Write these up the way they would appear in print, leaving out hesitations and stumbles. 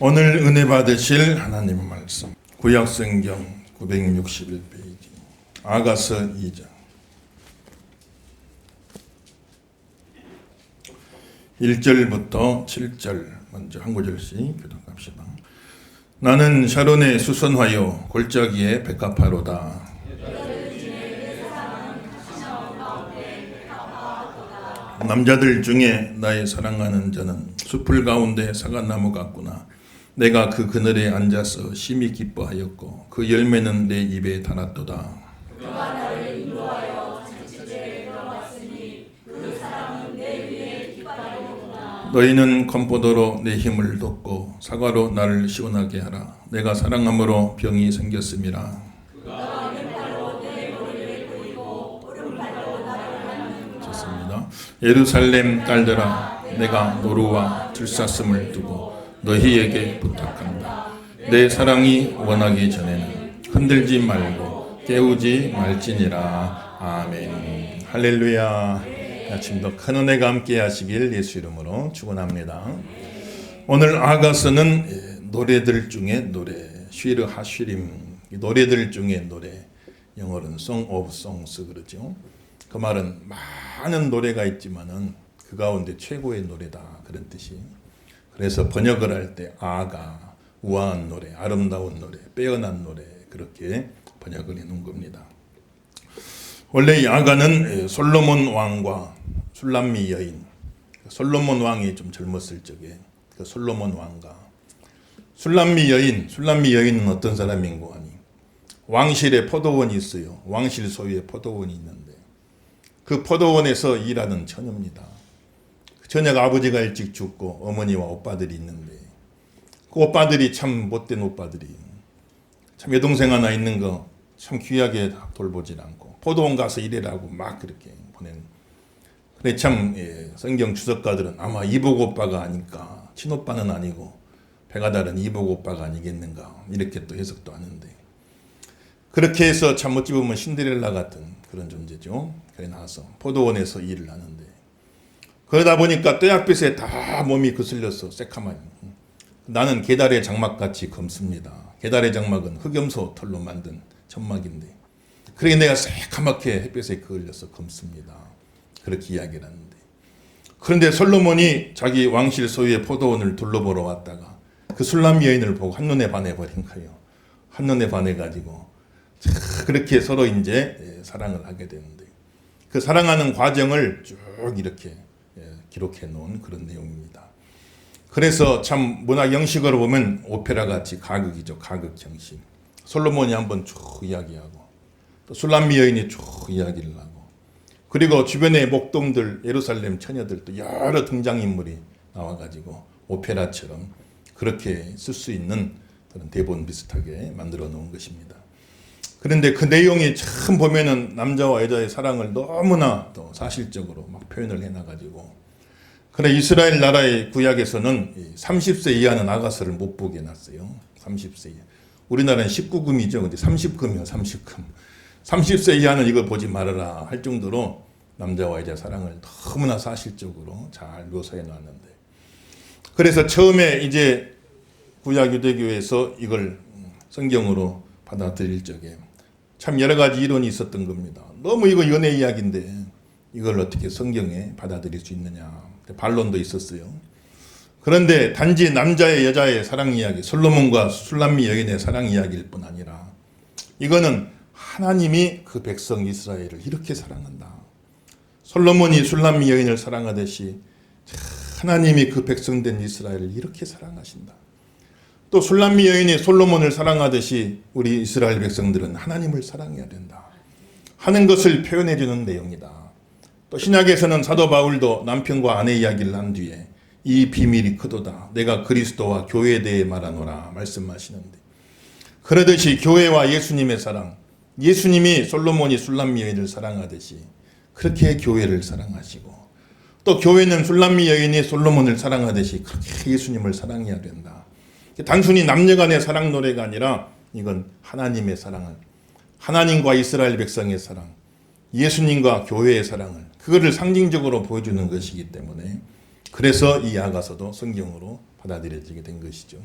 오늘 은혜 받으실 하나님의 말씀 구약성경 961페이지 아가서 2장 1절부터 7절 먼저 한 구절씩 교독합시다. 나는 샤론의 수선화요 골짜기의 백합화로다. 남자들 중에 나의 사랑하는 자는 숲을 가운데 사과나무 같구나. 내가 그 그늘에 앉아서 심히 기뻐하였고 그 열매는 내 입에 달았도다. 그가 나를 인도하여 잔치제에 들어갔으니 그 사랑은 내 위에 깃발이로구나. 너희는 건포도로 내 힘을 돋고 사과로 나를 시원하게 하라. 내가 사랑함으로 병이 생겼음이라. 그가 왼팔로 내 머리를 굴리고 오른팔로 나를 맞는. 좋습니다. 예루살렘 딸들아, 내가 노루와 들사슴을 두고 너희에게 부탁한다. 내 사랑이 원하기 전에는 흔들지 말고 깨우지 말지니라. 아멘. 할렐루야. 아침도 큰 은혜가 함께 하시길 예수 이름으로 축원합니다. 오늘 아가서는 노래들 중에 노래, 쉬르 하쉬림, 노래들 중에 노래, 영어로는 Song of Songs 그러죠. 그 말은 많은 노래가 있지만은 그 가운데 최고의 노래다 그런 뜻이. 그래서 번역을 할 때 아가, 우아한 노래, 아름다운 노래, 빼어난 노래 그렇게 번역을 해놓은 겁니다. 원래 이 아가는 솔로몬 왕과 술람미 여인, 솔로몬 왕이 좀 젊었을 적에 그 솔로몬 왕과 술람미 여인은 어떤 사람인고 하니 왕실에 포도원이 있어요. 왕실 소유의 포도원이 있는데 그 포도원에서 일하는 처녀입니다. 처녀가 아버지가 일찍 죽고 어머니와 오빠들이 있는데 그 오빠들이 참 못된 오빠들이 참 여동생 하나 있는 거 참 귀하게 돌보질 않고 포도원 가서 일해라고 막 그렇게 보낸. 그래 참 성경 주석가들은 아마 이복 오빠가 아닐까, 친오빠는 아니고 배가 다른 이복 오빠가 아니겠는가 이렇게 또 해석도 하는데 그렇게 해서 참 어찌 보면 신데렐라 같은 그런 존재죠. 그래 나와서 포도원에서 일을 하는데 그러다 보니까 떼약빛에 다 몸이 거슬려서 새카만. 나는 게달의 장막같이 검습니다. 게달의 장막은 흑염소 털로 만든 점막인데 그러게 내가 새카맣게 햇빛에 그을려서 검습니다. 그렇게 이야기를 하는데 그런데 솔로몬이 자기 왕실 소유의 포도원을 둘러보러 왔다가 그 술람 여인을 보고 한눈에 반해버린 거예요. 한눈에 반해가지고 그렇게 서로 이제 사랑을 하게 되는데 그 사랑하는 과정을 쭉 이렇게 기록해 놓은 그런 내용입니다. 그래서 참 문학 형식으로 보면 오페라 같이 가극이죠. 가극 형식. 솔로몬이 한번 쭉 이야기하고 또 술람미 여인이 쭉 이야기를 하고 그리고 주변의 목동들 예루살렘 처녀들 또 여러 등장인물이 나와가지고 오페라처럼 그렇게 쓸 수 있는 그런 대본 비슷하게 만들어 놓은 것입니다. 그런데 그 내용이 참 보면은 남자와 여자의 사랑을 너무나 또 사실적으로 막 표현을 해놔가지고 그래 이스라엘 나라의 구약에서는 30세 이하는 아가서를 못 보게 해놨어요. 30세 이하. 우리나라는 19금이죠. 근데 30금이요. 30금. 30세 이하는 이걸 보지 말아라 할 정도로 남자와 여자 사랑을 너무나 사실적으로 잘 묘사해 놨는데 그래서 처음에 이제 구약 유대교에서 이걸 성경으로 받아들일 적에 참 여러 가지 이론이 있었던 겁니다. 너무 이거 연애 이야기인데 이걸 어떻게 성경에 받아들일 수 있느냐 반론도 있었어요. 그런데 단지 남자의 여자의 사랑 이야기, 솔로몬과 술람미 여인의 사랑 이야기일 뿐 아니라 이거는 하나님이 그 백성 이스라엘을 이렇게 사랑한다. 솔로몬이 술람미 여인을 사랑하듯이 하나님이 그 백성된 이스라엘을 이렇게 사랑하신다. 또 술람미 여인이 솔로몬을 사랑하듯이 우리 이스라엘 백성들은 하나님을 사랑해야 된다 하는 것을 표현해 주는 내용이다. 또 신약에서는 사도 바울도 남편과 아내 이야기를 한 뒤에 이 비밀이 크도다. 내가 그리스도와 교회에 대해 말하노라 말씀하시는데 그러듯이 교회와 예수님의 사랑, 예수님이 솔로몬이 술람미 여인을 사랑하듯이 그렇게 교회를 사랑하시고 또 교회는 술람미 여인이 솔로몬을 사랑하듯이 그렇게 예수님을 사랑해야 된다. 단순히 남녀간의 사랑 노래가 아니라 이건 하나님의 사랑을, 하나님과 이스라엘 백성의 사랑, 예수님과 교회의 사랑을 그거를 상징적으로 보여주는 것이기 때문에 그래서 이 아가서도 성경으로 받아들여지게 된 것이죠.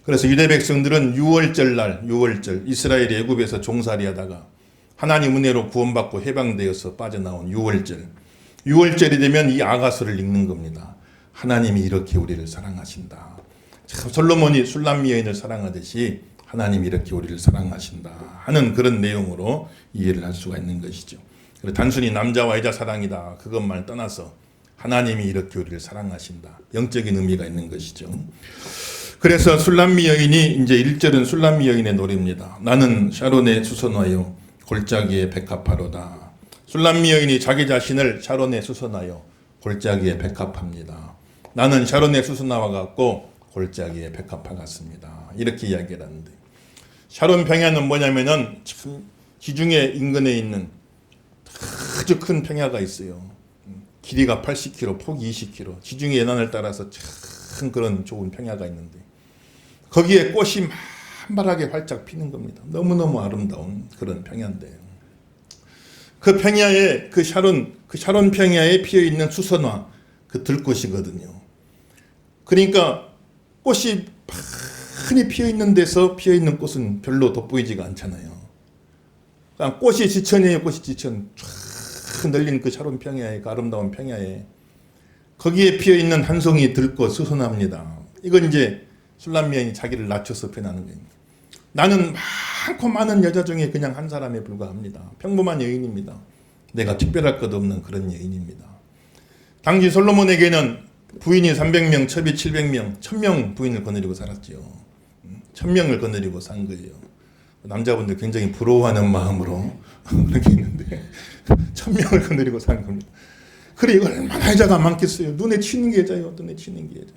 그래서 유대 백성들은 6월절 날, 6월절 이스라엘이 애굽에서 종살이하다가 하나님 은혜로 구원받고 해방되어서 빠져나온 6월절, 6월절이 되면 이 아가서를 읽는 겁니다. 하나님이 이렇게 우리를 사랑하신다. 참 솔로몬이 술람미 여인을 사랑하듯이 하나님이 이렇게 우리를 사랑하신다 하는 그런 내용으로 이해를 할 수가 있는 것이죠. 단순히 남자와 여자 사랑이다 그것만 떠나서 하나님이 이렇게 우리를 사랑하신다, 영적인 의미가 있는 것이죠. 그래서 술람미 여인이 이제 1절은 술람미 여인의 노래입니다. 나는 샤론에 수선하여 골짜기에 백합하로다. 술람미 여인이 자기 자신을 샤론에 수선하여 골짜기에 백합합니다. 나는 샤론에 수선화와 같고 골짜기에 백합화 같습니다. 이렇게 이야기를 하는데, 샤론 평야는 뭐냐면은 참 지중해 인근에 있는 아주 큰 평야가 있어요. 길이가 80km, 폭이 20km, 지중해 연안을 따라서 참 그런 좋은 평야가 있는데 거기에 꽃이 만발하게 활짝 피는 겁니다. 너무너무 아름다운 그런 평야인데, 그 평야에 그 샤론 평야에 피어 있는 수선화, 그 들꽃이거든요. 그러니까 꽃이 많이 피어 있는 데서 피어 있는 꽃은 별로 돋보이지가 않잖아요. 그러니까 꽃이 지천이에요. 꽃이 지천. 쫙 널린 그 샤론 평야에, 그 아름다운 평야에 거기에 피어 있는 한 송이 들꽃 수선화입니다. 이건 이제 술람미 여인이 자기를 낮춰서 표현하는 거예요. 나는 많고 많은 여자 중에 그냥 한 사람에 불과합니다. 평범한 여인입니다. 내가 특별할 것 없는 그런 여인입니다. 당시 솔로몬에게는 부인이 300명, 첩이 700명, 1000명 부인을 거느리고 살았죠. 1000명을 거느리고 산 거예요. 남자분들 굉장히 부러워하는 마음으로 그렇게 있는데 1000명을 거느리고 산 겁니다. 그래, 이거 얼마나 여자가 많겠어요. 눈에 치는 게 여자예요. 눈에 치는 게 여자.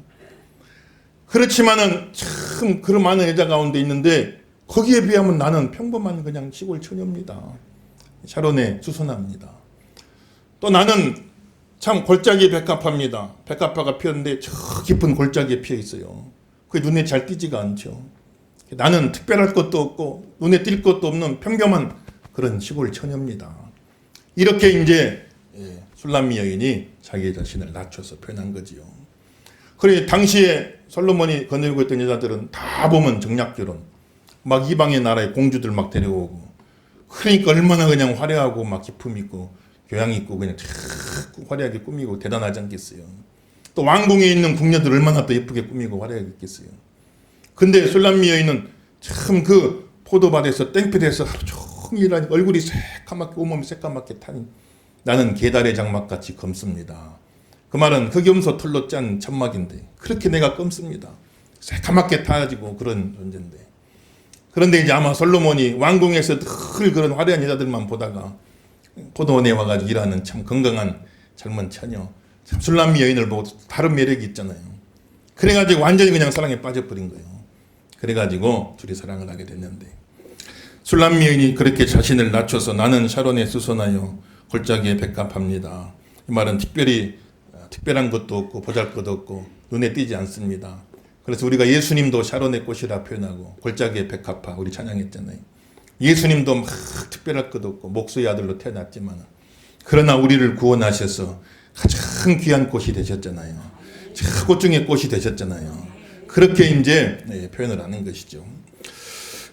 그렇지만은 참 그런 많은 여자 가운데 있는데 거기에 비하면 나는 평범한 그냥 시골 처녀입니다. 샤론에 수선합니다. 또 나는 참 골짜기에 백합화입니다. 백합화가 피었는데 저 깊은 골짜기에 피어 있어요. 그게 눈에 잘 띄지가 않죠. 나는 특별할 것도 없고 눈에 띌 것도 없는 평범한 그런 시골 처녀입니다. 이렇게 이제 술람미 여인이 자기 자신을 낮춰서 표현한 거지요. 그래, 당시에 솔로몬이 거느리고 있던 여자들은 다 보면 정략결혼, 막 이방의 나라의 공주들 막 데려오고, 그러니까 얼마나 그냥 화려하고 막 기품 있고 교양 있고 그냥 화려하게 꾸미고 대단하지 않겠어요. 또 왕궁에 있는 궁녀들 얼마나 또 예쁘게 꾸미고 화려하게 있겠어요. 근데 술람미 여인은 참 그 포도밭에서 땡볕에서 하루 종일 얼굴이 새까맣게, 온몸이 새까맣게 탄, 나는 게달의 장막같이 검습니다. 그 말은 흑염소 털로 짠 천막인데 그렇게 내가 검습니다. 새까맣게 타가지고 그런 존재인데, 그런데 이제 아마 솔로몬이 왕궁에서 늘 그런 화려한 여자들만 보다가 포도원에 와가지고 일하는 참 건강한 젊은 처녀, 참 술람미 여인을 보고 다른 매력이 있잖아요. 그래가지고 완전히 그냥 사랑에 빠져버린 거예요. 그래가지고 둘이 사랑을 하게 됐는데, 술람미 여인이 그렇게 자신을 낮춰서 나는 샤론에 수선하여 골짜기에 백합합니다. 이 말은 특별한 것도 없고 보잘것도 없고 눈에 띄지 않습니다. 그래서 우리가 예수님도 샤론의 꽃이라 표현하고 골짜기의 백합화 우리 찬양했잖아요. 예수님도 막 특별할 것도 없고 목수의 아들로 태어났지만 그러나 우리를 구원하셔서 가장 귀한 꽃이 되셨잖아요. 꽃 중에 꽃이 되셨잖아요. 그렇게 이제 표현을 하는 것이죠.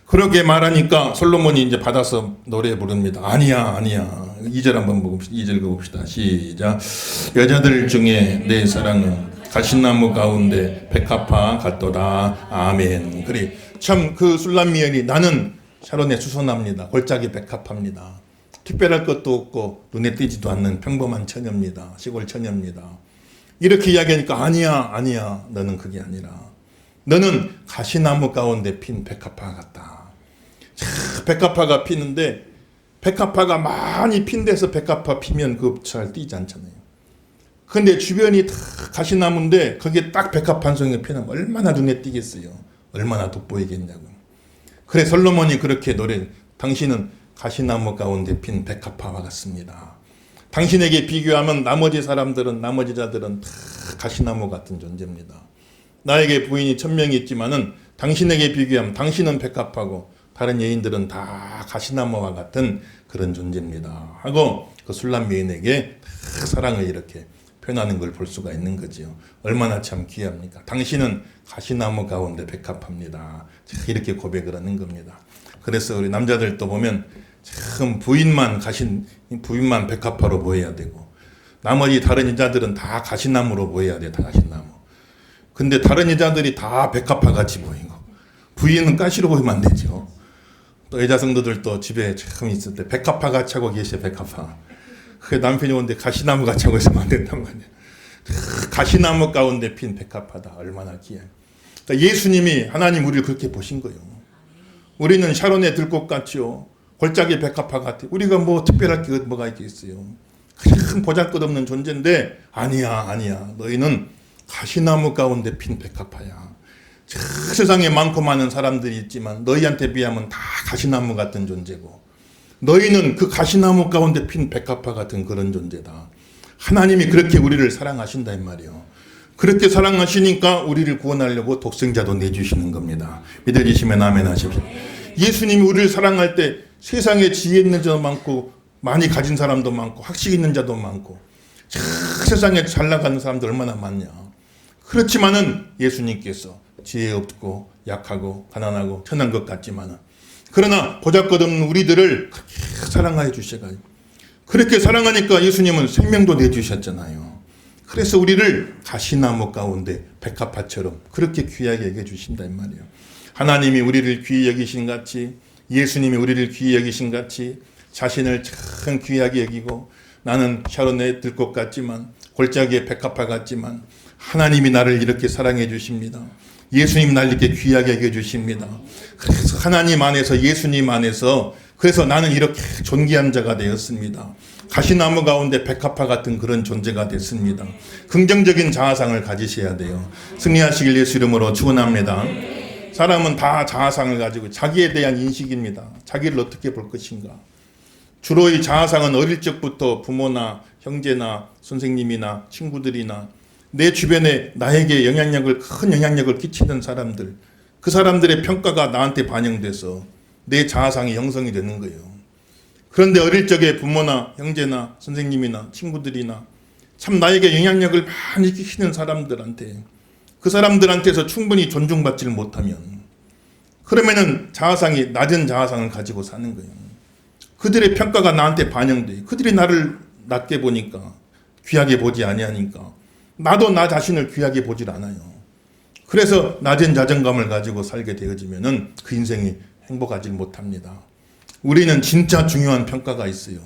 그렇게 말하니까 솔로몬이 이제 받아서 노래 부릅니다. 아니야. 2절 한번 봅시다. 2절 봅시다. 시작. 여자들 중에 내 사랑은 가시나무 가운데 백합화 같도다. 아멘. 그래, 참 그 술람미 여인이 나는 샤론에 수선합니다. 골짜기 백합합니다. 특별할 것도 없고 눈에 띄지도 않는 평범한 처녀입니다. 시골 처녀입니다. 이렇게 이야기하니까 아니야. 너는 그게 아니라 너는 가시나무 가운데 핀 백합화 같다. 백합화가 피는데 백합화가 많이 핀 데서 백합화 피면 그 잘 띄지 않잖아요. 근데 주변이 다 가시나무인데 거기에 딱 백합 한 송이가 피면 얼마나 눈에 띄겠어요. 얼마나 돋보이겠냐고. 그래, 솔로몬이 그렇게 노래, 당신은 가시나무 가운데 핀 백합화와 같습니다. 당신에게 비교하면 나머지 사람들은, 나머지 자들은 다 가시나무 같은 존재입니다. 나에게 부인이 1000명이 있지만은 당신에게 비교하면 당신은 백합화고 다른 여인들은 다 가시나무와 같은 그런 존재입니다. 하고 그 술람미 여인에게 사랑을 이렇게 표현하는 걸 볼 수가 있는 거죠. 얼마나 참 귀합니까? 당신은 가시나무 가운데 백합합니다. 이렇게 고백을 하는 겁니다. 그래서 우리 남자들도 보면 참 부인만 백합화로 보여야 되고 나머지 다른 여자들은 다 가시나무로 보여야 돼. 다 가시나무. 근데 다른 여자들이 다 백합화 같이 보이고 부인은 가시로 보이면 안 되죠. 또 여자 성도들도 집에 참 있을 때 백합화 같이 하고 계셔. 백합화. 그 남편이 오는데 가시나무 같이 하고 있으면 안 된단 말이야. 가시나무 가운데 핀 백합화다. 얼마나 귀해. 그러니까 예수님이 하나님 우리를 그렇게 보신 거예요. 우리는 샤론의 들꽃 같지요. 골짜기 백합화 같아. 우리가 뭐 특별할 게 뭐가 있겠어요. 큰 보잘것없는 존재인데 아니야. 너희는 가시나무 가운데 핀 백합화야. 세상에 많고 많은 사람들이 있지만 너희한테 비하면 다 가시나무 같은 존재고 너희는 그 가시나무 가운데 핀 백합화 같은 그런 존재다. 하나님이 그렇게 우리를 사랑하신다 이 말이에요. 그렇게 사랑하시니까 우리를 구원하려고 독생자도 내주시는 겁니다. 믿어지시면 아멘 하십시오. 예수님이 우리를 사랑할 때 세상에 지혜 있는 자도 많고 많이 가진 사람도 많고 학식 있는 자도 많고 세상에 잘 나가는 사람들 얼마나 많냐. 그렇지만은 예수님께서 지혜 없고 약하고 가난하고 천한 것 같지만은 그러나 보잘것없는 우리들을 그렇게 사랑하여 주셔가지고 그렇게 사랑하니까 예수님은 생명도 내주셨잖아요. 그래서 우리를 가시나무 가운데 백합화처럼 그렇게 귀하게 여겨주신다 이 말이에요. 하나님이 우리를 귀히 여기신 같이 예수님이 우리를 귀히 여기신 같이 자신을 참 귀하게 여기고 나는 샤론의 들꽃 같지만 골짜기의 백합화 같지만 하나님이 나를 이렇게 사랑해 주십니다. 예수님 날 이렇게 귀하게 여겨주십니다. 그래서 하나님 안에서 예수님 안에서 그래서 나는 이렇게 존귀한 자가 되었습니다. 가시나무 가운데 백합화 같은 그런 존재가 됐습니다. 긍정적인 자아상을 가지셔야 돼요. 승리하시길 예수 이름으로 축원합니다. 사람은 다 자아상을 가지고 자기에 대한 인식입니다. 자기를 어떻게 볼 것인가. 주로 이 자아상은 어릴 적부터 부모나 형제나 선생님이나 친구들이나 내 주변에 나에게 큰 영향력을 끼치는 사람들, 그 사람들의 평가가 나한테 반영돼서 내 자아상이 형성이 되는 거예요. 그런데 어릴 적에 부모나 형제나 선생님이나 친구들이나 참 나에게 영향력을 많이 끼치는 사람들한테 그 사람들한테서 충분히 존중받지를 못하면 그러면은 자아상이 낮은 자아상을 가지고 사는 거예요. 그들의 평가가 나한테 반영돼. 그들이 나를 낮게 보니까 귀하게 보지 아니하니까 나도 나 자신을 귀하게 보질 않아요. 그래서 낮은 자존감을 가지고 살게 되어지면은 그 인생이 행복하지 못합니다. 우리는 진짜 중요한 평가가 있어요.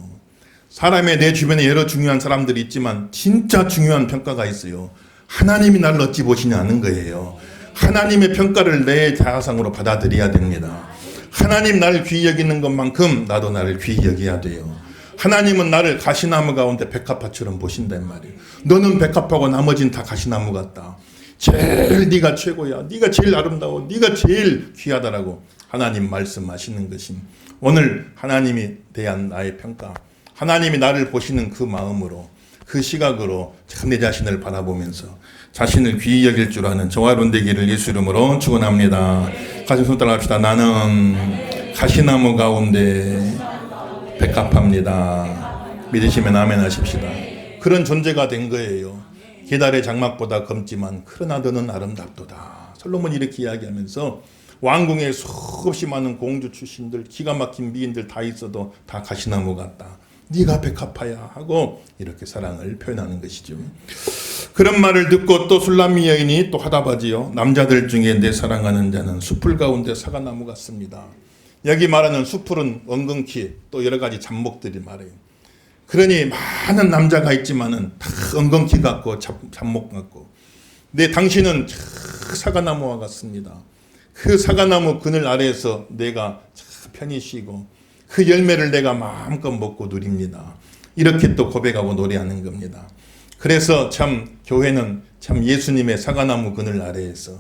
사람의 내 주변에 여러 중요한 사람들이 있지만 진짜 중요한 평가가 있어요. 하나님이 나를 어찌 보시냐는 거예요. 하나님의 평가를 내 자아상으로 받아들여야 됩니다. 하나님 나를 귀히 여기는 것만큼 나도 나를 귀히 여겨야 돼요. 하나님은 나를 가시나무 가운데 백합화처럼 보신단 말이에요. 너는 백합화고 나머지는 다 가시나무 같다. 제일 네가 최고야. 네가 제일 아름다워. 네가 제일 귀하다라고 하나님 말씀하시는 것임. 오늘 하나님이 대한 나의 평가, 하나님이 나를 보시는 그 마음으로 그 시각으로 참 내 자신을 바라보면서 자신을 귀히 여길 줄 아는 저와 여러분 되기를 예수 이름으로 축원합니다. 같이 손 따라합시다. 나는 가시나무 가운데 백합합니다. 믿으시면 아멘 하십시다. 그런 존재가 된 거예요. 계달의 장막보다 검지만 그러나 너는 아름답도다. 솔로몬이 이렇게 이야기하면서 왕궁에 수없이 많은 공주 출신들 기가 막힌 미인들 다 있어도 다 가시나무 같다. 네가 백합화야 하고 이렇게 사랑을 표현하는 것이죠. 그런 말을 듣고 또 술람미 여인이 또 하다바지요. 남자들 중에 내 사랑하는 자는 숲풀 가운데 사과나무 같습니다. 여기 말하는 숲풀은 엉겅퀴 또 여러 가지 잡목들이 말해요. 그러니 많은 남자가 있지만은 다 엉겅퀴 같고 잡목 같고 당신은 사과나무와 같습니다. 그 사과나무 그늘 아래에서 내가 편히 쉬고 그 열매를 내가 마음껏 먹고 누립니다. 이렇게 또 고백하고 노래하는 겁니다. 그래서 참 교회는 참 예수님의 사과나무 그늘 아래에서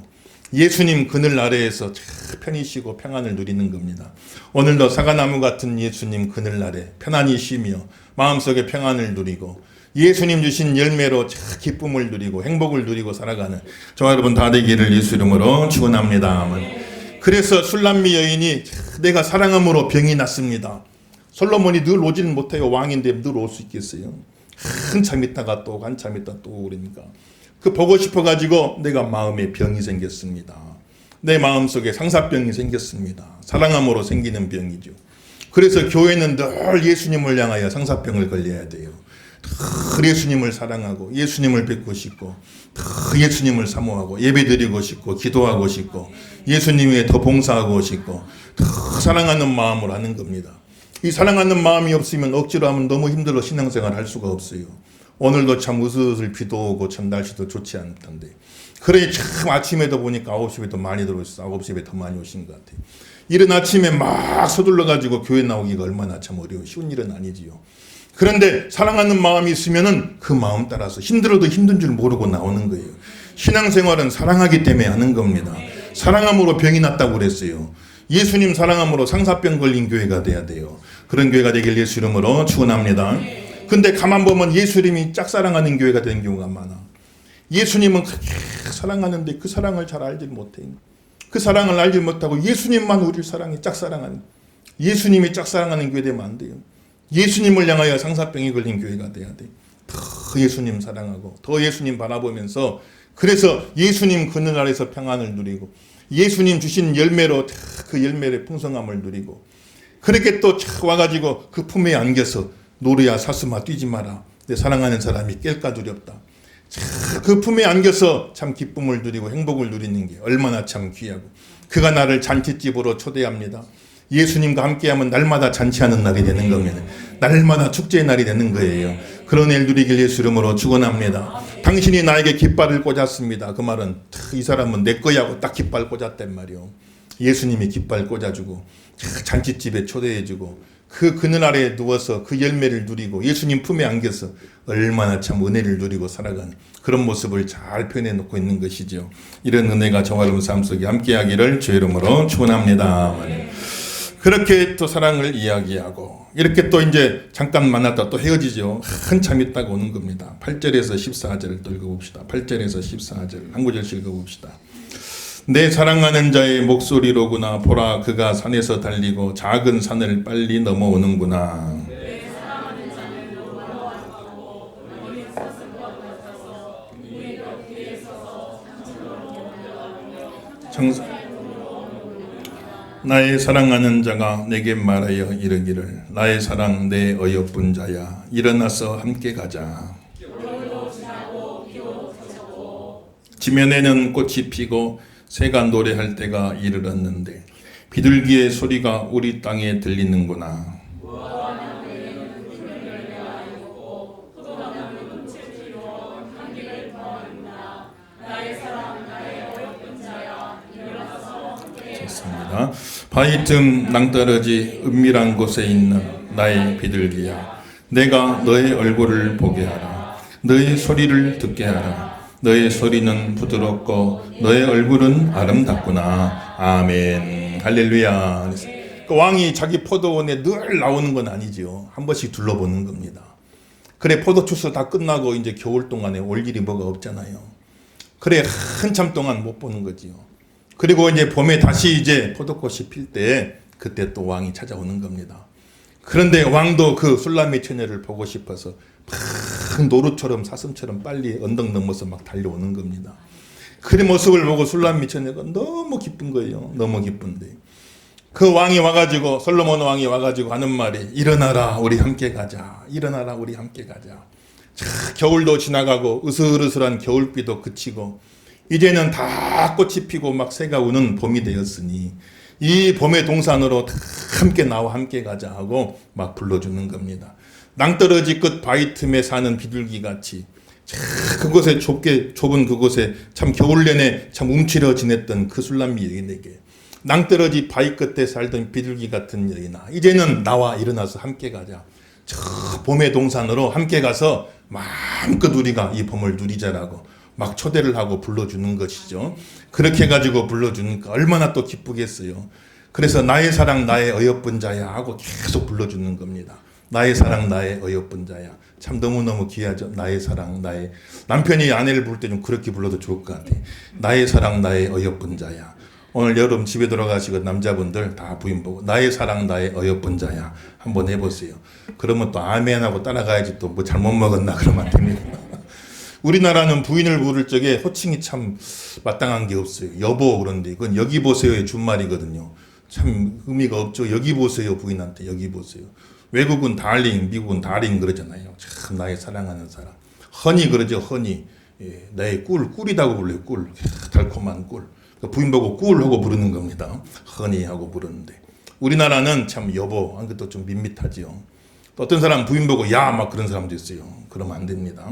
예수님 그늘 아래에서 편히 쉬고 평안을 누리는 겁니다. 오늘도 사과나무 같은 예수님 그늘 아래 편안히 쉬며 마음속에 평안을 누리고 예수님 주신 열매로 기쁨을 누리고 행복을 누리고 살아가는 저와 여러분 다 되기를 예수 이름으로 축원합니다. 그래서 술람미 여인이 내가 사랑함으로 병이 났습니다. 솔로몬이 늘 오지는 못해요. 왕인데 늘 올 수 있겠어요. 한참 있다가 또 한참 있다 또 그러니까 그 보고 싶어가지고 내가 마음에 병이 생겼습니다. 내 마음속에 상사병이 생겼습니다. 사랑함으로 생기는 병이죠. 그래서 교회는 늘 예수님을 향하여 상사병을 걸려야 돼요. 늘 예수님을 사랑하고 예수님을 뵙고 싶고 늘 예수님을 사모하고 예배드리고 싶고 기도하고 싶고 예수님 위해 더 봉사하고 싶고 늘 사랑하는 마음으로 하는 겁니다. 이 사랑하는 마음이 없으면 억지로 하면 너무 힘들어 신앙생활 할 수가 없어요. 오늘도 참 으슬으슬 비도 오고 참 날씨도 좋지 않던데 그래 참 아침에도 보니까 9시에 더 많이 들어오셨어. 9시에 더 많이 오신 것 같아요. 이른 아침에 막 서둘러 가지고 교회 나오기가 얼마나 참 어려워. 쉬운 일은 아니지요. 그런데 사랑하는 마음이 있으면은 그 마음 따라서 힘들어도 힘든 줄 모르고 나오는 거예요. 신앙생활은 사랑하기 때문에 하는 겁니다. 사랑함으로 병이 났다고 그랬어요. 예수님 사랑함으로 상사병 걸린 교회가 돼야 돼요. 그런 교회가 되길 예수 이름으로 축원합니다. 근데 가만 보면 예수님이 짝사랑하는 교회가 되는 경우가 많아. 예수님은 그렇게 사랑하는데 그 사랑을 잘 알지 못해. 그 사랑을 알지 못하고 예수님만 우리를 사랑해 짝사랑하는 예수님이 짝사랑하는 교회 되면 안 돼요. 예수님을 향하여 상사병이 걸린 교회가 돼야 돼. 더 예수님 사랑하고 더 예수님 바라보면서 그래서 예수님 그늘 아래서 평안을 누리고 예수님 주신 열매로 그 열매의 풍성함을 누리고 그렇게 또 와가지고 그 품에 안겨서 노루야 사슴아 뛰지 마라. 내 사랑하는 사람이 깰까 두렵다. 그 품에 안겨서 참 기쁨을 누리고 행복을 누리는 게 얼마나 참 귀하고 그가 나를 잔치집으로 초대합니다. 예수님과 함께하면 날마다 잔치하는 날이 되는 겁니다. 날마다 축제의 날이 되는 거예요. 그런 일 누리길 예수 이름으로 축원합니다. 당신이 나에게 깃발을 꽂았습니다. 그 말은 이 사람은 내 거야 하고 딱 깃발 꽂았단 말이요. 예수님이 깃발 꽂아주고 잔치집에 초대해주고 그 그늘 아래에 누워서 그 열매를 누리고 예수님 품에 안겨서 얼마나 참 은혜를 누리고 살아가는 그런 모습을 잘 표현해 놓고 있는 것이죠. 이런 은혜가 저와 여러분 삶 속에 함께하기를 주의 이름으로 축원합니다. 그렇게 또 사랑을 이야기하고 이렇게 또 이제 잠깐 만났다 또 헤어지죠. 한참 있다가 오는 겁니다. 8절에서 14절을 또 읽어봅시다. 8절에서 14절 한 구절씩 읽어봅시다. 내 사랑하는 자의 목소리로구나. 보라 그가 산에서 달리고 작은 산을 빨리 넘어오는구나. 나의 사랑하는 자가 내게 말하여 이르기를 나의 사랑 내 어여쁜 자야 일어나서 함께 가자. 지면에는 꽃이 피고 새가 노래할 때가 이르렀는데 비둘기의 소리가 우리 땅에 들리는구나. 좋습니다. 바위 틈 낭떠러지 은밀한 곳에 있는 나의 비둘기야, 내가 너의 얼굴을 보게 하라. 너의 소리를 듣게 하라. 너의 소리는 부드럽고 너의 얼굴은 아름답구나. 아멘. 할렐루야. 그 왕이 자기 포도원에 늘 나오는 건 아니죠. 한 번씩 둘러보는 겁니다. 그래 포도 추수 다 끝나고 이제 겨울 동안에 올 일이 뭐가 없잖아요. 그래 한참 동안 못 보는 거지요. 그리고 이제 봄에 다시 이제 포도꽃이 필 때 그때 또 왕이 찾아오는 겁니다. 그런데 왕도 그 술람미 처녀를 보고 싶어서 막 노루처럼 사슴처럼 빨리 언덕 넘어서 막 달려오는 겁니다. 그 모습을 보고 술람미 처녀가 너무 기쁜 거예요. 너무 기쁜데 그 왕이 와가지고 솔로몬 왕이 와가지고 하는 말이 일어나라 우리 함께 가자. 일어나라 우리 함께 가자. 자, 겨울도 지나가고 으슬으슬한 겨울비도 그치고 이제는 다 꽃이 피고 막 새가 우는 봄이 되었으니 이 봄의 동산으로 다 함께 나와 함께 가자 하고 막 불러주는 겁니다. 낭떠러지 끝 바위 틈에 사는 비둘기 같이 그곳에 좁은 그곳에 참 겨울 내내 참 움츠려 지냈던 그 술람미 여인에게 낭떠러지 바위 끝에 살던 비둘기 같은 여인아 이제는 나와 일어나서 함께 가자. 저 봄의 동산으로 함께 가서 마음껏 우리가 이 봄을 누리자라고 막 초대를 하고 불러주는 것이죠. 그렇게 해가지고 불러주니까 얼마나 또 기쁘겠어요. 그래서 나의 사랑 나의 어여쁜 자야 하고 계속 불러주는 겁니다. 나의 사랑 나의 어여쁜 자야. 참 너무너무 귀하죠. 나의 사랑 나의 남편이 아내를 부를 때 좀 그렇게 불러도 좋을 것 같아. 나의 사랑 나의 어여쁜 자야. 오늘 여름 집에 돌아가시고 남자분들 다 부인 보고 나의 사랑 나의 어여쁜 자야 한번 해보세요. 그러면 또 아멘하고 따라가야지 또 뭐 잘못 먹었나 그러면 안 됩니다. 우리나라는 부인을 부를 적에 호칭이 참 마땅한 게 없어요. 여보 그런데 이건 여기 보세요의 준말이거든요. 참 의미가 없죠. 여기 보세요 부인한테 여기 보세요. 외국은 달링, 미국은 다링 그러잖아요. 참 나의 사랑하는 사람. 허니 그러죠. 허니. 예, 나의 꿀이라고 불러요. 꿀. 달콤한 꿀. 부인 보고 꿀하고 부르는 겁니다. 허니하고 부르는데 우리나라는 참 여보 한 것도 좀 밋밋하지요. 또 어떤 사람 부인 보고 야 막 그런 사람도 있어요. 그러면 안 됩니다.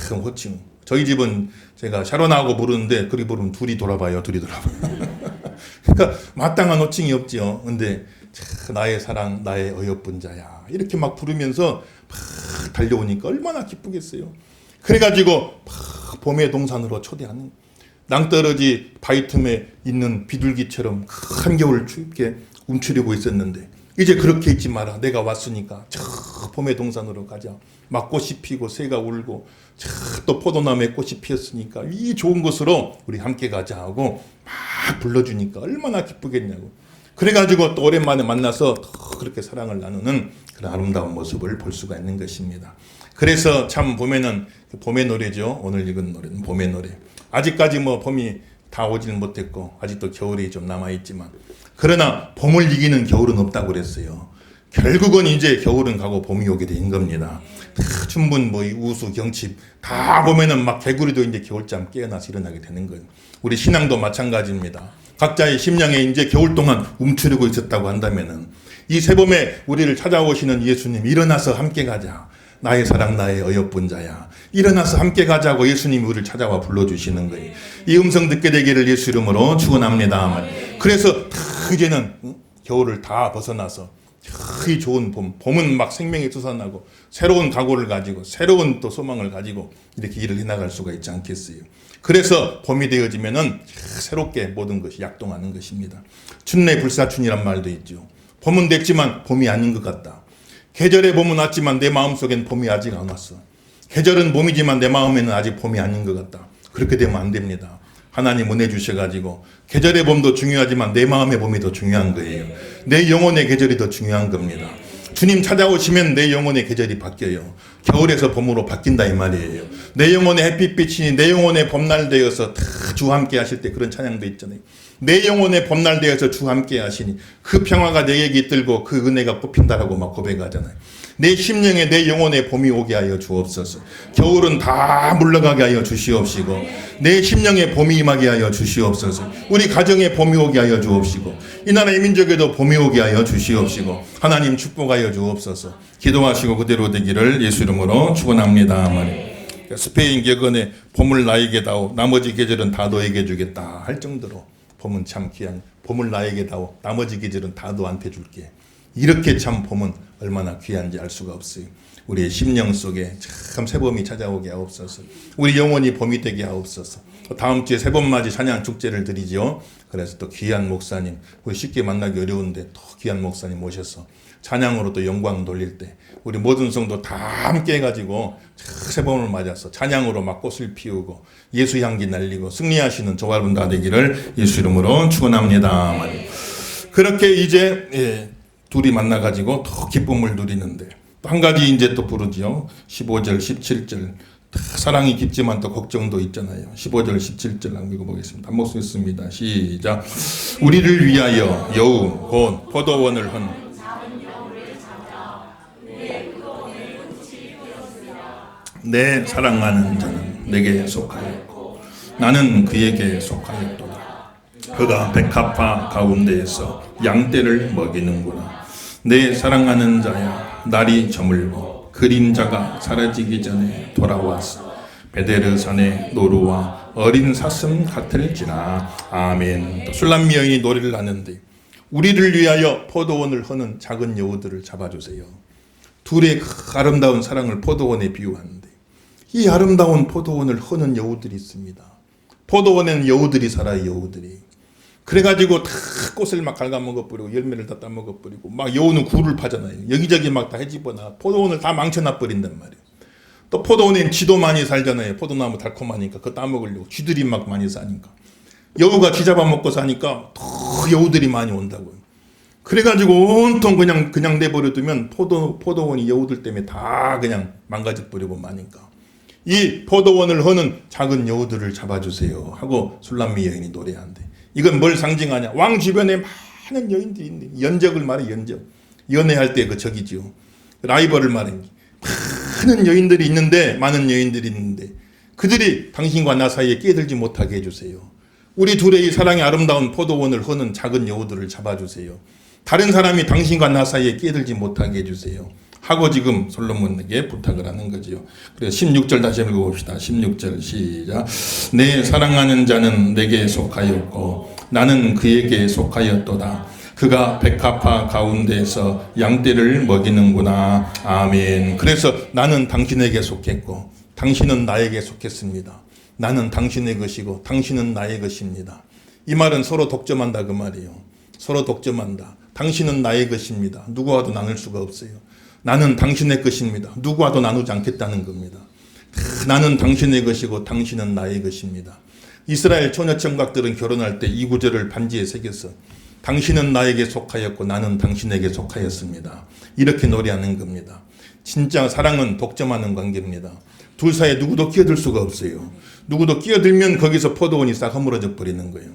참 호칭. 저희 집은 제가 샤론하고 부르는데 그리 부르면 둘이 돌아봐요. 그러니까 마땅한 호칭이 없지요. 근데 나의 사랑 나의 어여쁜 자야 이렇게 막 부르면서 막 달려오니까 얼마나 기쁘겠어요. 그래가지고 막 봄의 동산으로 초대하는 낭떠러지 바위 틈에 있는 비둘기처럼 한겨울 춥게 움츠리고 있었는데 이제 그렇게 있지 마라. 내가 왔으니까 저 봄의 동산으로 가자. 막 꽃이 피고 새가 울고 또 포도나무에 꽃이 피었으니까 이 좋은 곳으로 우리 함께 가자 하고 막 불러주니까 얼마나 기쁘겠냐고. 그래가지고 또 오랜만에 만나서 그렇게 사랑을 나누는 그런 아름다운 모습을 볼 수가 있는 것입니다. 그래서 참 봄에는 봄의 노래죠. 오늘 읽은 노래는 봄의 노래. 아직까지 뭐 봄이 다 오지는 못했고 아직도 겨울이 좀 남아있지만 그러나 봄을 이기는 겨울은 없다고 그랬어요. 결국은 이제 겨울은 가고 봄이 오게 된 겁니다. 춘분 뭐 우수 경칩 다 보면은 막 개구리도 이제 겨울잠 깨어나서 일어나게 되는 거예요. 우리 신앙도 마찬가지입니다. 각자의 심령에 이제 겨울 동안 움츠리고 있었다고 한다면은 이 새봄에 우리를 찾아오시는 예수님 일어나서 함께 가자. 나의 사랑 나의 어여쁜 자야. 일어나서 함께 가자고 예수님이 우리를 찾아와 불러주시는 거예요. 이 음성 듣게 되기를 예수 이름으로 축원합니다. 그래서 이제는 겨울을 다 벗어나서 이 좋은 봄은 막 생명이 솟아나고 새로운 각오를 가지고 새로운 또 소망을 가지고 이렇게 일을 해나갈 수가 있지 않겠어요. 그래서 봄이 되어지면은 새롭게 모든 것이 약동하는 것입니다. 춘내 불사춘이란 말도 있죠. 봄은 됐지만 봄이 아닌 것 같다. 계절의 봄은 왔지만 내 마음속엔 봄이 아직 안 왔어. 계절은 봄이지만 내 마음에는 아직 봄이 아닌 것 같다. 그렇게 되면 안 됩니다. 하나님 은혜 주셔가지고 계절의 봄도 중요하지만 내 마음의 봄이 더 중요한 거예요. 내 영혼의 계절이 더 중요한 겁니다. 주님 찾아오시면 내 영혼의 계절이 바뀌어요. 겨울에서 봄으로 바뀐다 이 말이에요. 내 영혼의 햇빛빛이 내 영혼의 봄날 되어서 주 함께 하실 때 그런 찬양도 있잖아요. 내 영혼의 봄날 되어서 주 함께 하시니 그 평화가 내게 깃들고 그 은혜가 뽑힌다라고 막 고백하잖아요. 내 심령에 내 영혼의 봄이 오게 하여 주옵소서. 겨울은 다 물러가게 하여 주시옵시고 내 심령에 봄이 임하게 하여 주시옵소서. 우리 가정에 봄이 오게 하여 주옵시고 이 나라의 민족에도 봄이 오게 하여 주시옵시고 하나님 축복하여 주옵소서. 기도하시고 그대로 되기를 예수 이름으로 축원합니다. 스페인 격언에 봄을 나에게 다오 나머지 계절은 다 너에게 주겠다 할 정도로 봄은 참 귀한 봄을 나에게 다오 나머지 계절은 다 너한테 줄게. 이렇게 참 봄은 얼마나 귀한지 알 수가 없어요. 우리의 심령 속에 참 새봄이 찾아오게 하옵소서. 우리 영혼이 봄이 되게 하옵소서. 다음 주에 새봄맞이 찬양 축제를 드리죠. 그래서 또 귀한 목사님, 우리 쉽게 만나기 어려운데 또 귀한 목사님 모셔서 찬양으로 또 영광 돌릴 때 우리 모든 성도 다 함께 해가지고 새봄을 맞아서 찬양으로 막 꽃을 피우고 예수 향기 날리고 승리하시는 저와 여러분 다 되기를 예수 이름으로 축원합니다. 그렇게 이제 둘이 만나가지고 더 기쁨을 누리는데 또 한 가지 이제 또 부르지요. 15절, 17절. 사랑이 깊지만 또 걱정도 있잖아요. 15절, 17절 한번 읽어보겠습니다. 한 목소리 있습니다. 시작. 우리를 위하여 여우 곧 포도원을 헌 내 사랑하는 자는 내게 속하였고 나는 그에게 속하였도다. 그가 백합화 가운데에서 양떼를 먹이는구나. 내 사랑하는 자야 날이 저물고 그림자가 사라지기 전에 돌아왔어. 베데르 산의 노루와 어린 사슴 같을지라. 아멘. 술람미 여인이 노래를 하는데 우리를 위하여 포도원을 허는 작은 여우들을 잡아주세요. 둘의 아름다운 사랑을 포도원에 비유하는데 이 아름다운 포도원을 허는 여우들이 있습니다. 포도원에는 여우들이 살아요. 여우들이. 그래가지고 다 꽃을 막 갉아먹어버리고 열매를 다 따먹어버리고 막 여우는 굴을 파잖아요. 여기저기 막 다 해집어놔. 포도원을 다 망쳐놔버린단 말이에요. 또 포도원에는 쥐도 많이 살잖아요. 포도나무 달콤하니까 그거 따먹으려고 쥐들이 막 많이 사니까. 여우가 쥐잡아 먹고 사니까 더 여우들이 많이 온다고요. 그래가지고 온통 그냥 내버려두면 포도원이 여우들 때문에 다 그냥 망가져 버리고 마니까 이 포도원을 허는 작은 여우들을 잡아주세요 하고 술람미 여인이 노래한대. 이건 뭘 상징하냐? 왕 주변에 많은 여인들이 있는데, 연적을 말해. 연적, 연애할 때 그 적이지요. 라이벌을 말해. 많은 여인들이 있는데 그들이 당신과 나 사이에 끼어들지 못하게 해주세요. 우리 둘의 이 사랑의 아름다운 포도원을 허는 작은 여우들을 잡아주세요. 다른 사람이 당신과 나 사이에 끼어들지 못하게 해주세요 하고 지금 솔로몬에게 부탁을 하는 거지요. 그래서 16절 다시 읽어봅시다. 16절 시작. 내 사랑하는 자는 내게 속하였고 나는 그에게 속하였도다. 그가 백합화 가운데에서 양떼를 먹이는구나. 아멘. 그래서 나는 당신에게 속했고 당신은 나에게 속했습니다. 나는 당신의 것이고 당신은 나의 것입니다. 이 말은 서로 독점한다 그 말이에요. 서로 독점한다. 당신은 나의 것입니다. 누구와도 나눌 수가 없어요. 나는 당신의 것입니다. 누구와도 나누지 않겠다는 겁니다. 나는 당신의 것이고 당신은 나의 것입니다. 이스라엘 처녀 청각들은 결혼할 때 이 구절을 반지에 새겨서 당신은 나에게 속하였고 나는 당신에게 속하였습니다. 이렇게 노래하는 겁니다. 진짜 사랑은 독점하는 관계입니다. 둘 사이에 누구도 끼어들 수가 없어요. 누구도 끼어들면 거기서 포도원이 싹 허물어져 버리는 거예요.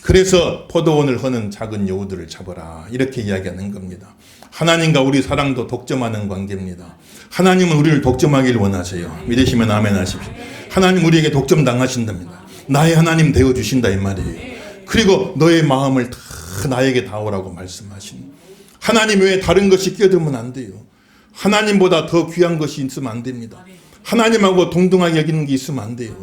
그래서 포도원을 허는 작은 여우들을 잡아라 이렇게 이야기하는 겁니다. 하나님과 우리 사랑도 독점하는 관계입니다. 하나님은 우리를 독점하길 원하세요. 믿으시면 아멘 하십시오. 하나님 우리에게 독점 당하신답니다. 나의 하나님 되어주신다 이 말이에요. 그리고 너의 마음을 다 나에게 다오라고 말씀하신 하나님 외에 다른 것이 끼어들면 안 돼요. 하나님보다 더 귀한 것이 있으면 안 됩니다. 하나님하고 동등하게 여기는 게 있으면 안 돼요.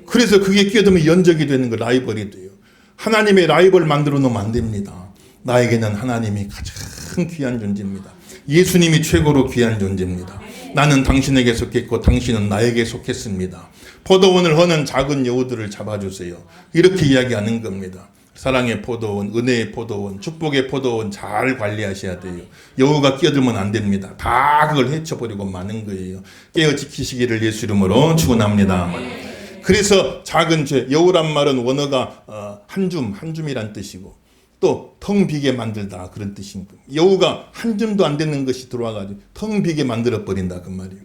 그래서 그게 끼어들면 연적이 되는 거, 라이벌이 돼요. 하나님의 라이벌 만들어 놓으면 안 됩니다. 나에게는 하나님이 가장 귀한 존재입니다. 예수님이 최고로 귀한 존재입니다. 나는 당신에게 속했고 당신은 나에게 속했습니다. 포도원을 허는 작은 여우들을 잡아주세요. 이렇게 이야기하는 겁니다. 사랑의 포도원, 은혜의 포도원, 축복의 포도원 잘 관리하셔야 돼요. 여우가 끼어들면 안 됩니다. 다 그걸 헤쳐버리고 마는 거예요. 깨어 지키시기를 예수 이름으로 축원합니다. 그래서 작은 죄, 여우란 말은 원어가 한 줌이란 뜻이고 또 텅 비게 만들다 그런 뜻인 겁니다. 여우가 한 줌도 안 되는 것이 들어와가지고 텅 비게 만들어 버린다 그 말이에요.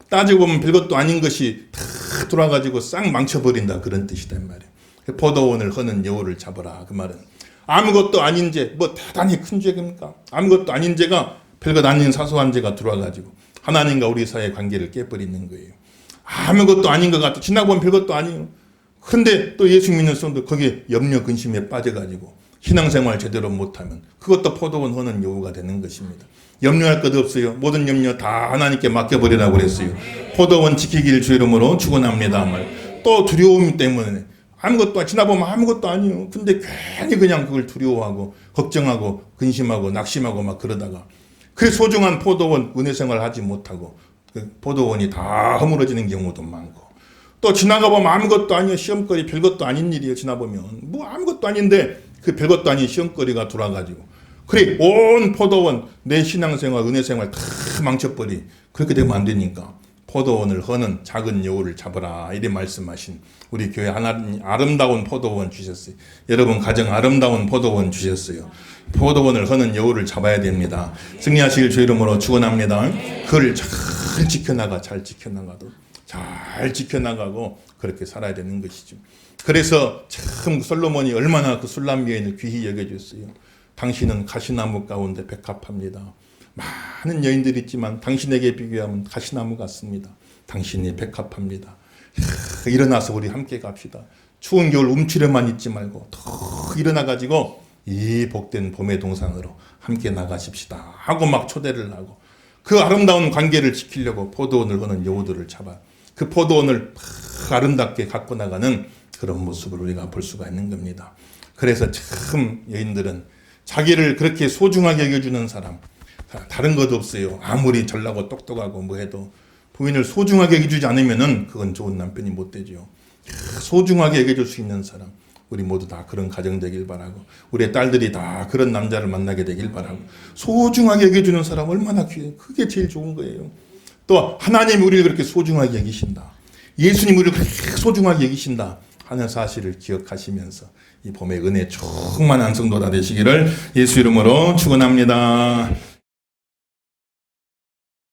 따지고 보면 별것도 아닌 것이 다 들어와가지고 싹 망쳐버린다 그런 뜻이다 이 말이에요. 포도원을 허는 여우를 잡아라 그 말은 아무것도 아닌 죄, 뭐 대단히 큰 죄입니까? 아무것도 아닌 죄가 별것 아닌 사소한 죄가 들어와가지고 하나님과 우리 사이의 관계를 깨버리는 거예요. 아무것도 아닌 것 같아. 지나보면 별것도 아니에요. 그런데 또 예수 믿는 사람도 거기에 염려 근심에 빠져가지고 신앙생활 제대로 못하면 그것도 포도원 허는 여우가 되는 것입니다. 염려할 것 없어요. 모든 염려 다 하나님께 맡겨버리라고 그랬어요. 포도원 지키기를 주 이름으로 축원합니다. 또 두려움 때문에 아무것도 지나보면 아무것도 아니에요. 근데 괜히 그냥 그걸 두려워하고 걱정하고 근심하고 낙심하고 막 그러다가 그 소중한 포도원 은혜 생활을 하지 못하고 그 포도원이 다 허물어지는 경우도 많고 또 지나가보면 아무것도 아니에요. 시험거리 별것도 아닌 일이에요. 지나보면 뭐 아무것도 아닌데 그 별것도 아닌 시험거리가 돌아가지고 그래 온 포도원 내 신앙생활 은혜생활 다 망쳐버리 그렇게 되면 안 되니까 포도원을 허는 작은 여우를 잡아라 이래 말씀하신 우리 교회 하나님 아름다운 포도원 주셨어요. 여러분 가정 아름다운 포도원 주셨어요. 포도원을 허는 여우를 잡아야 됩니다. 승리하시길 주 이름으로 축원합니다. 그걸 잘 지켜나가도 잘 지켜나가고 그렇게 살아야 되는 것이죠. 그래서 참 솔로몬이 얼마나 그 술람 여인을 귀히 여겨줬어요. 당신은 가시나무 가운데 백합합니다. 많은 여인들이 있지만 당신에게 비교하면 가시나무 같습니다. 당신이 백합합니다. 일어나서 우리 함께 갑시다. 추운 겨울 움츠려만 있지 말고 더 일어나가지고 이 복된 봄의 동산으로 함께 나가십시다 하고 막 초대를 하고 그 아름다운 관계를 지키려고 포도원을 거는 여우들을 잡아 그 포도원을 아름답게 갖고 나가는 그런 모습을 우리가 볼 수가 있는 겁니다. 그래서 참 여인들은 자기를 그렇게 소중하게 여겨주는 사람 다른 것 없어요. 아무리 잘나고 똑똑하고 뭐 해도 부인을 소중하게 여겨주지 않으면은 그건 좋은 남편이 못 되죠. 소중하게 여겨줄 수 있는 사람 우리 모두 다 그런 가정 되길 바라고 우리의 딸들이 다 그런 남자를 만나게 되길 바라고 소중하게 여겨주는 사람 얼마나 귀해요. 그게 제일 좋은 거예요. 또 하나님이 우리를 그렇게 소중하게 여기신다. 예수님 우리를 그렇게 소중하게 여기신다 하는 사실을 기억하시면서 이 봄의 은혜 충만한 성도다 되시기를 예수 이름으로 축원합니다.